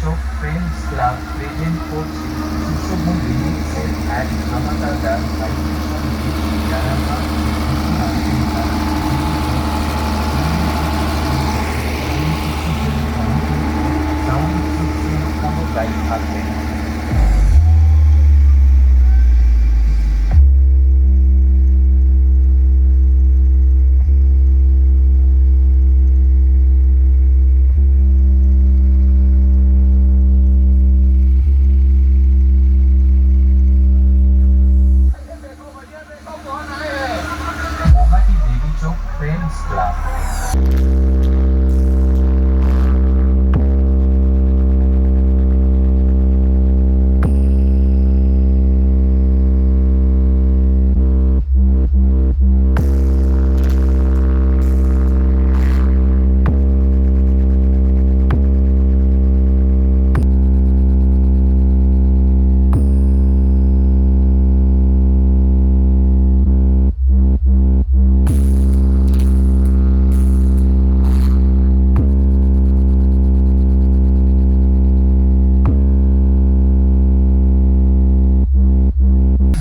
Chowk Friends Club present করছে সুশোভন রিমিক্সের এক ধামাকাদার সাহিত্য সঙ্গীত যারা ভাবছেন আছেন তারা সাউন্ড সিস্টেম কোনোটাই থাকবে না। গুয়াহাটি দেবী চৌক ফ্রেন্ডস ক্লাব।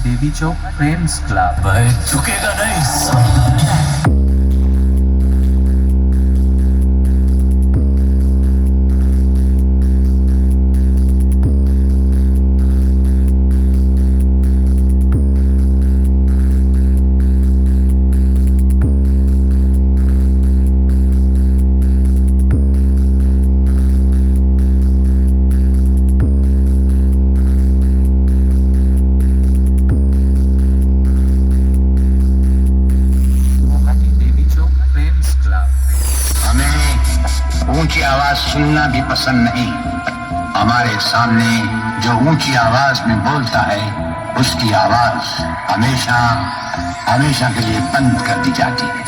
देवी चौक फ्रेंड्स क्लब झुकेगा नहीं साला। गुवाहाटी देवी चौक फ्रेंड्स क्लब। हमें ऊंची आवाज सुनना भी पसंद नहीं। हमारे सामने जो ऊंची आवाज में बोलता है उसकी आवाज हमेशा हमेशा के लिए बंद कर दी जाती है।